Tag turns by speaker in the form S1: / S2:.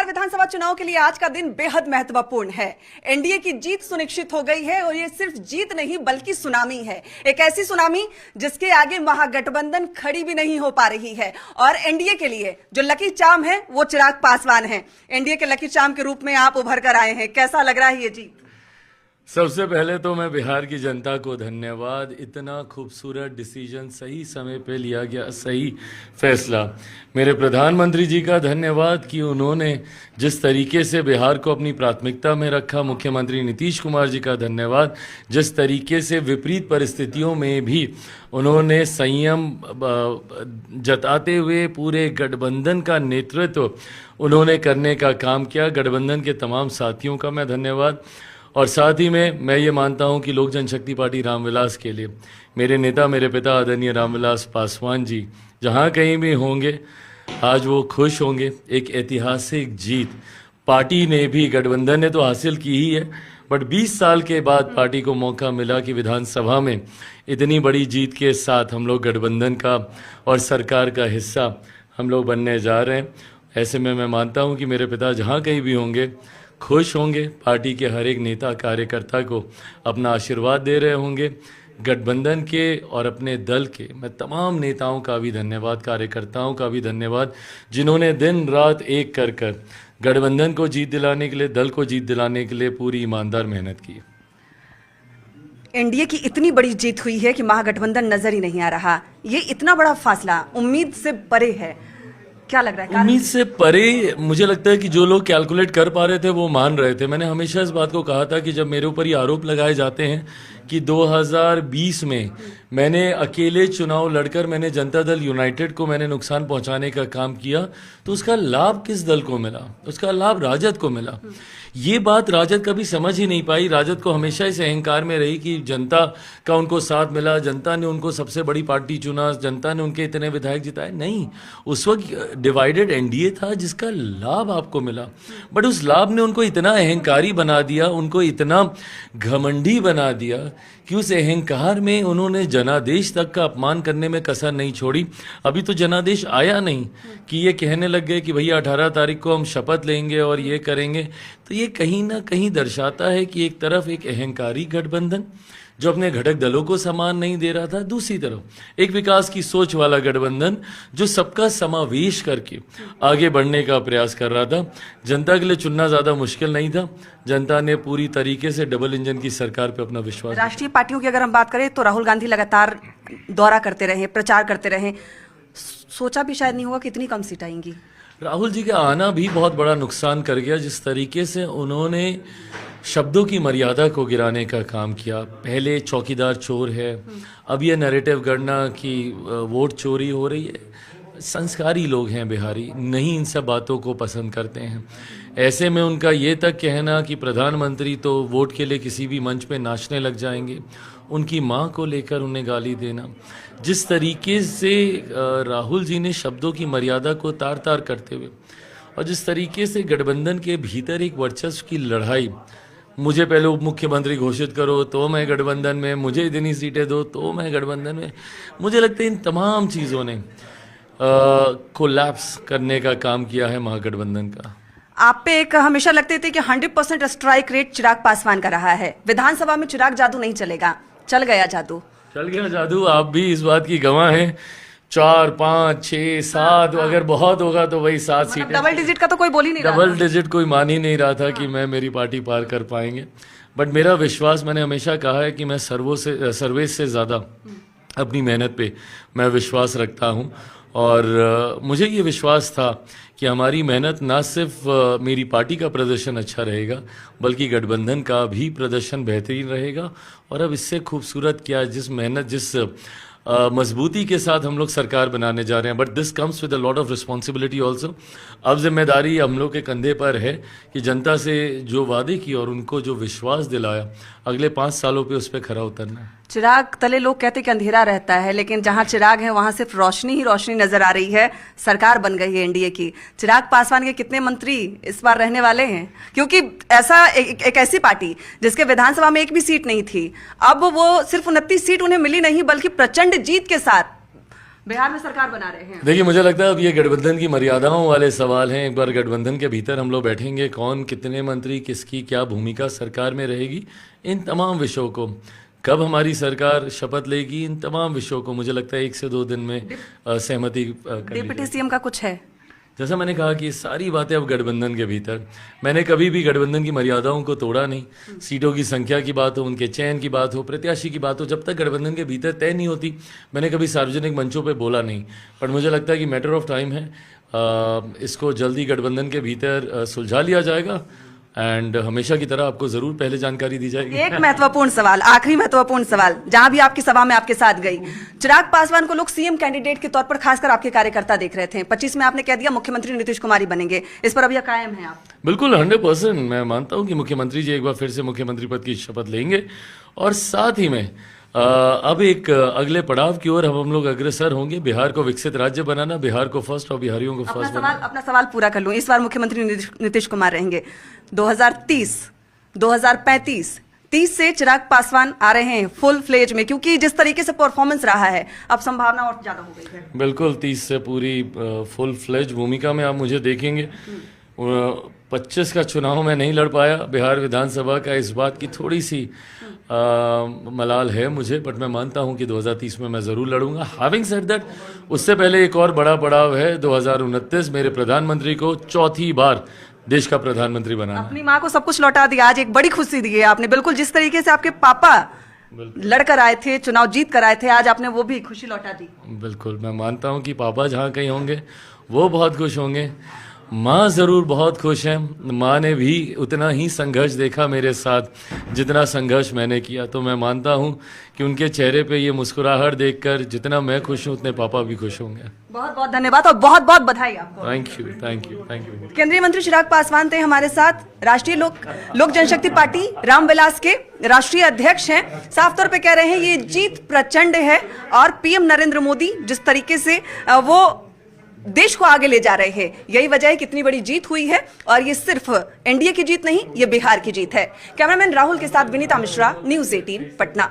S1: बिहार विधानसभा चुनाव के लिए आज का दिन बेहद महत्वपूर्ण है। एनडीए की जीत सुनिश्चित हो गई है और ये सिर्फ जीत नहीं बल्कि सुनामी है। एक ऐसी सुनामी जिसके आगे महागठबंधन खड़ी भी नहीं हो पा रही है। और एनडीए के लिए जो लकी चार्म है वो चिराग पासवान है। एनडीए के लकी चार्म के रूप में आप उभर कर आए हैं, कैसा लग रहा है ये जीत?
S2: सबसे पहले तो मैं बिहार की जनता को धन्यवाद। इतना खूबसूरत डिसीजन, सही समय पे लिया गया, सही फैसला। मेरे प्रधानमंत्री जी का धन्यवाद कि उन्होंने जिस तरीके से बिहार को अपनी प्राथमिकता में रखा। मुख्यमंत्री नीतीश कुमार जी का धन्यवाद, जिस तरीके से विपरीत परिस्थितियों में भी उन्होंने संयम जताते हुए पूरे गठबंधन का नेतृत्व उन्होंने करने का काम किया। गठबंधन के तमाम साथियों का मैं धन्यवाद। और साथ ही में मैं ये मानता हूँ कि लोक जनशक्ति पार्टी रामविलास के लिए मेरे नेता, मेरे पिता आदरणीय रामविलास पासवान जी जहाँ कहीं भी होंगे आज वो खुश होंगे। एक ऐतिहासिक जीत पार्टी ने भी, गठबंधन ने तो हासिल की ही है, बट 20 साल के बाद पार्टी को मौका मिला कि विधानसभा में इतनी बड़ी जीत के साथ हम लोग गठबंधन का और सरकार का हिस्सा हम लोग बनने जा रहे हैं। ऐसे में मैं मानता हूँ कि मेरे पिता जहाँ कहीं भी होंगे खुश होंगे। पार्टी के हर एक नेता कार्यकर्ता को अपना आशीर्वाद दे रहे होंगे। गठबंधन के और अपने दल के मैं तमाम नेताओं का भी धन्यवाद, कार्यकर्ताओं का भी धन्यवाद, जिन्होंने दिन रात एक कर गठबंधन को जीत दिलाने के लिए, दल को जीत दिलाने के लिए पूरी ईमानदार मेहनत की।
S1: एनडीए की इतनी बड़ी जीत हुई है कि महागठबंधन नजर ही नहीं आ रहा। ये इतना बड़ा फासला उम्मीद से परे है, क्या लग रहा है?
S2: उम्मीद से परे मुझे लगता है कि जो लोग कैलकुलेट कर पा रहे थे वो मान रहे थे। मैंने हमेशा इस बात को कहा था कि जब मेरे ऊपर ये आरोप लगाए जाते हैं कि 2020 में मैंने अकेले चुनाव लड़कर मैंने जनता दल यूनाइटेड को मैंने नुकसान पहुंचाने का काम किया, तो उसका लाभ किस दल को मिला? उसका लाभ राजद को मिला। ये बात राजद कभी समझ ही नहीं पाई। राजद को हमेशा इस अहंकार में रही कि जनता का उनको साथ मिला, जनता ने उनको सबसे बड़ी पार्टी चुना, जनता ने उनके इतने विधायक जिताए। नहीं, उस वक्त डिवाइडेड एनडीए था जिसका लाभ आपको मिला, बट उस लाभ ने उनको इतना अहंकारी बना दिया, उनको इतना घमंडी बना दिया कि उस अहंकार में उन्होंने जनादेश तक का अपमान करने में कसर नहीं छोड़ी। अभी तो जनादेश आया नहीं कि ये कहने लग गए कि भैया 18 तारीख को हम शपथ लेंगे और ये करेंगे। तो ये कहीं ना कहीं दर्शाता है कि एक तरफ एक अहंकारी गठबंधन जो अपने घटक दलों को सम्मान नहीं दे रहा था, दूसरी तरफ एक विकास की सोच वाला गठबंधन जो सबका समावेश करके आगे बढ़ने का प्रयास कर रहा था। जनता के लिए चुनना ज्यादा मुश्किल नहीं था। जनता ने पूरी तरीके से डबल इंजन की सरकार पे अपना विश्वास।
S1: राष्ट्रीय पार्टियों की अगर हम बात करें तो राहुल गांधी लगातार दौरा करते रहे, प्रचार करते रहे, सोचा भी शायद नहीं होगा कि इतनी कम सीट आएंगी।
S2: राहुल जी का आना भी बहुत बड़ा नुकसान कर गया। जिस तरीके से उन्होंने शब्दों की मर्यादा को गिराने का काम किया। पहले चौकीदार चोर है, अब ये नैरेटिव गढ़ना कि वोट चोरी हो रही है। संस्कारी लोग हैं बिहारी, नहीं इन सब बातों को पसंद करते हैं। ऐसे में उनका ये तक कहना कि प्रधानमंत्री तो वोट के लिए किसी भी मंच पे नाचने लग जाएंगे, उनकी मां को लेकर उन्हें गाली देना, जिस तरीके से राहुल जी ने शब्दों की मर्यादा को तार तार करते हुए और जिस तरीके से गठबंधन के भीतर एक वर्चस्व की लड़ाई, मुझे पहले उप मुख्यमंत्री घोषित करो तो मैं गठबंधन में, मुझे इतनी सीटें दो तो मैं गठबंधन में, मुझे लगता है इन तमाम चीज़ों ने कोलैप्स करने का काम किया है महागठबंधन का।
S1: आप पे एक हमेशा लगते थे कि 100% स्ट्राइक रेट चिराग पासवान का रहा है। विधानसभा में चिराग जादू नहीं चलेगा, चल गया जादू।
S2: चल गया जादू, आप भी इस बात की गवाह हैं। 4, 5, 6, 7 अगर बहुत होगा तो वही 7 सीटें।
S1: डबल डिजिट का तो कोई बोल ही नहीं रहा।
S2: डबल डिजिट कोई मान ही नहीं रहा था कि मैं, मेरी पार्टी पार कर पाएंगे। बट मेरा विश्वास, मैंने हमेशा कहा है कि मैं सर्वेश से ज़्यादा अपनी मेहनत पे मैं विश्वास रखता हूँ। और मुझे ये विश्वास था कि हमारी मेहनत ना सिर्फ मेरी पार्टी का प्रदर्शन अच्छा रहेगा बल्कि गठबंधन का भी प्रदर्शन बेहतरीन रहेगा। और अब इससे खूबसूरत क्या, जिस मेहनत, जिस मजबूती के साथ हम लोग सरकार बनाने जा रहे हैं, but this comes with a lot of responsibility also. अब जिम्मेदारी हम लोग के कंधे पर है कि जनता से जो वादे किए और उनको जो विश्वास दिलाया, अगले 5 सालों पे उस पर खरा उतरना है।
S1: चिराग तले लोग कहते कि अंधेरा रहता है, लेकिन जहां चिराग है वहां सिर्फ रोशनी ही रोशनी नजर आ रही है। सरकार बन गई है एनडीए की। चिराग पासवान के कितने मंत्री इस बार रहने वाले हैं? क्योंकि ऐसा एक ऐसी पार्टी जिसके विधानसभा में एक भी सीट नहीं थी, अब वो सिर्फ 29 सीट उन्हें मिली नहीं बल्कि प्रचंड जीत के साथ बिहार में सरकार बना रहे हैं।
S2: देखिए, मुझे लगता है अब ये गठबंधन की मर्यादाओं वाले सवाल हैं। एक बार गठबंधन के भीतर हम लोग बैठेंगे, कौन कितने मंत्री, किसकी क्या भूमिका सरकार में रहेगी, इन तमाम विषयों को, कब हमारी सरकार शपथ लेगी, इन तमाम विषयों को मुझे लगता है 1 से 2 दिन में सहमति कर ली
S1: डिप्टी सीएम का कुछ है?
S2: जैसा मैंने कहा कि सारी बातें अब गठबंधन के भीतर, मैंने कभी भी गठबंधन की मर्यादाओं को तोड़ा नहीं। सीटों की संख्या की बात हो, उनके चयन की बात हो, प्रत्याशी की बात हो, जब तक गठबंधन के भीतर तय नहीं होती, मैंने कभी सार्वजनिक मंचों पे बोला नहीं। पर मुझे लगता है कि मैटर ऑफ टाइम है, इसको जल्दी गठबंधन के भीतर सुलझा लिया जाएगा एंड हमेशा की तरह आपको जरूर पहले जानकारी दी जाएगी।
S1: एक महत्वपूर्ण सवाल, आखिरी महत्वपूर्ण सवाल, जहां भी आपकी सभा में आपके साथ गई, चिराग पासवान को लोग सीएम कैंडिडेट के तौर पर खासकर आपके कार्यकर्ता देख रहे थे। 25 में आपने कह दिया मुख्यमंत्री नीतीश कुमार ही बनेंगे, इस पर अभी कायम है आप?
S2: बिल्कुल 100% मैं मानता हूं कि मुख्यमंत्री जी एक बार फिर से मुख्यमंत्री पद की शपथ लेंगे और साथ ही में अब एक अगले पड़ाव की ओर हम लोग अग्रसर होंगे। बिहार को विकसित राज्य बनाना, बिहार को फर्स्ट और बिहारियों को फर्स्ट बनाना।
S1: अपना सवाल पूरा कर लूं, इस बार मुख्यमंत्री नीतीश कुमार रहेंगे। 2030, 2035, 30 से चिराग पासवान आ रहे हैं फुल फ्लेज में, क्योंकि जिस तरीके से परफॉर्मेंस रहा है अब संभावना और ज्यादा हो गई है।
S2: बिल्कुल 30 से पूरी फुल फ्लेज भूमिका में आप मुझे देखेंगे। 25 का चुनाव में नहीं लड़ पाया बिहार विधानसभा का, इस बात की थोड़ी सी मलाल है मुझे, बट मैं मानता हूं कि 2030 में मैं ज़रूर लड़ूंगा। हैविंग सेड दैट, उससे पहले एक और बड़ा पड़ाव है 2029, मेरे प्रधानमंत्री को चौथी बार देश का प्रधानमंत्री बनाना।
S1: अपनी माँ को सब कुछ लौटा दिया, आज एक बड़ी खुशी दी है आपने। बिल्कुल जिस तरीके से आपके पापा लड़कर आए थे, चुनाव जीत कर आए थे, आज आपने वो भी खुशी लौटा दी।
S2: बिल्कुल, मैं मानता हूं कि पापा जहां कहीं होंगे वो बहुत खुश होंगे, माँ ज़रूर बहुत खुश हैं। माँ ने भी उतना ही संघर्ष देखा मेरे साथ जितना संघर्ष मैंने किया, तो मैं मानता हूँ कि उनके चेहरे पे ये मुस्कुराहट देखकर जितना मैं खुश हूँ उतने पापा भी खुश होंगे।
S1: बहुत बहुत धन्यवाद और बहुत बहुत बधाई आपको।
S2: Thank you, thank you, thank you.
S1: केंद्रीय मंत्री चिराग पासवान थे हमारे साथ, राष्ट्रीय लोक जनशक्ति पार्टी रामविलास के राष्ट्रीय अध्यक्ष हैं। साफ तौर पे कह रहे हैं ये जीत प्रचंड है और पीएम नरेंद्र मोदी जिस तरीके से वो देश को आगे ले जा रहे हैं, यही वजह है कि इतनी बड़ी जीत हुई है। और ये सिर्फ एनडीए की जीत नहीं, ये बिहार की जीत है। कैमरामैन राहुल के साथ विनीता मिश्रा, न्यूज़ 18 पटना।